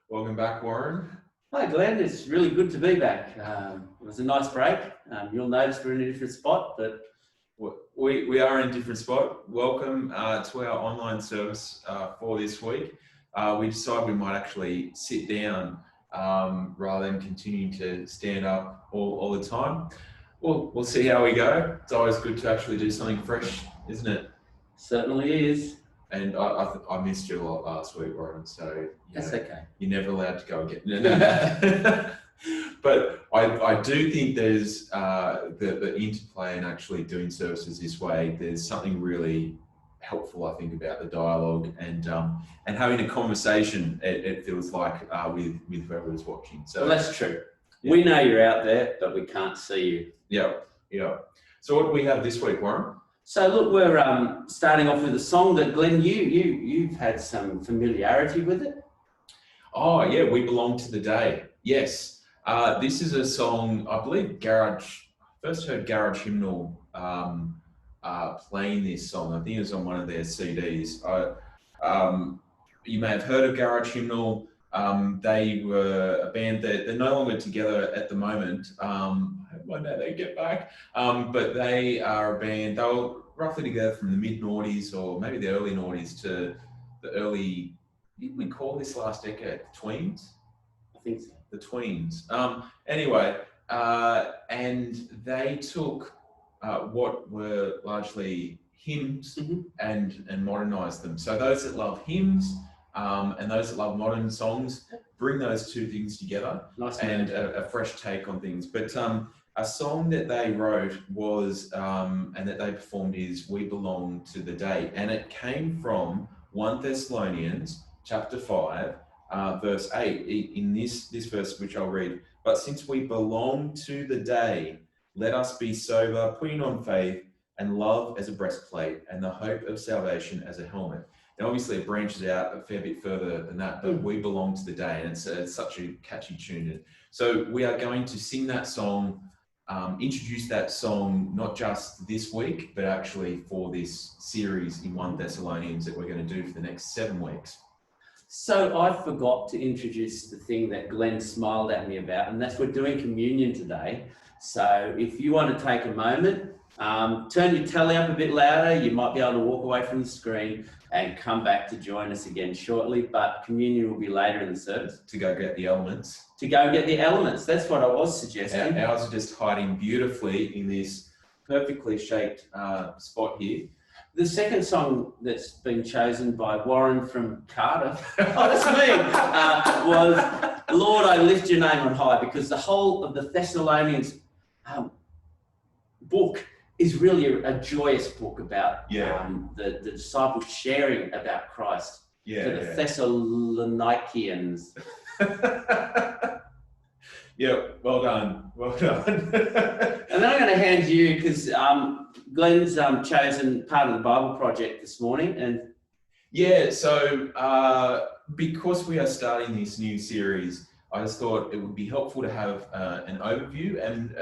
Welcome back, Warren. Hi Glenn, it's really good to be back. It was a nice break. You'll notice we're in a different spot, but We are in a different spot. Welcome to our online service for this week. We decided we might actually sit down rather than continuing to stand up all the time. We'll see how we go. It's always good to actually do something fresh, isn't it? certainly is. And I missed you a lot last week, Warren, so That's okay. you're never allowed to go again. No. But I do think there's the interplay and actually doing services this way. There's something really helpful, I think, about the dialogue and having a conversation. It feels like with whoever is watching. So Well, that's true. Yeah. We know you're out there, but we can't see you. Yeah. So what do we have this week, Warren? So look, we're starting off with a song that Glenn, you've had some familiarity with it. Oh yeah, We Belong to the Day. Yes. This is a song, I believe first heard Garage Hymnal playing this song. I think it was on one of their CDs. You may have heard of Garage Hymnal. They were a band that they're no longer together at the moment. One day they get back. But they are a band, they were roughly together from the mid-noughties or maybe the early noughties to the early, did we call this last decade tweens? I think so. The tweens. Anyway, and they took what were largely hymns and modernized them. So those that love hymns and those that love modern songs bring those two things together. Nice and a fresh take on things. But a song that they wrote was and that they performed is "We Belong to the Day," and it came from 1 Thessalonians chapter 5. Verse 8, in this verse, which I'll read, "But since we belong to the day, let us be sober, putting on faith and love as a breastplate and the hope of salvation as a helmet." Now, obviously, it branches out a fair bit further than that, but we belong to the day, and it's such a catchy tune. And so we are going to sing that song, introduce that song, not just this week, but actually for this series in 1 Thessalonians that we're going to do for the next 7 weeks. So I forgot to introduce the thing that Glenn smiled at me about, and that's we're doing communion today. So if you want to take a moment, turn your telly up a bit louder, you might be able to walk away from the screen and come back to join us again shortly, but communion will be later in the service. To go get the elements. To go get the elements, that's what I was suggesting. Ours are just hiding beautifully in this perfectly shaped spot here. The second song that's been chosen by Warren from Cardiff, that's me, was "Lord, I Lift Your Name on High," because the whole of the Thessalonians book is really a joyous book about the disciples sharing about Christ to the Thessalonians. Yeah, well done. And then I'm going to hand you, because Glenn's chosen part of the Bible project this morning. And so because we are starting this new series, I just thought it would be helpful to have an overview. And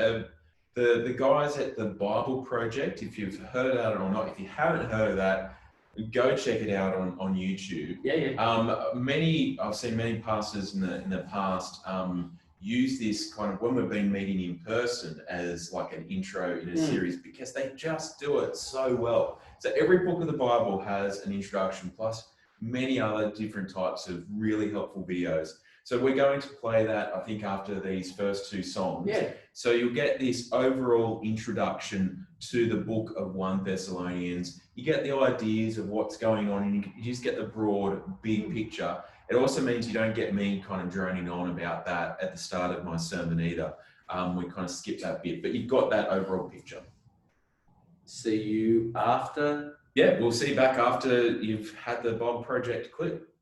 the guys at the Bible Project, if you've heard about it or not, if you haven't heard of that, go check it out on YouTube. I've seen many pastors in the past use this kind of, when we've been meeting in person, as like an intro in a series, because they just do it so well. So every book of the Bible has an introduction, plus many other different types of really helpful videos. So we're going to play that, I think, after these first 2 songs. So you'll get this overall introduction to the book of 1 Thessalonians. You get the ideas of what's going on, and you just get the broad, big picture. It also means you don't get me kind of droning on about that at the start of my sermon either. We kind of skip that bit, but you've got that overall picture. See you after. Yeah, we'll see you back after you've had the Bible Project clip.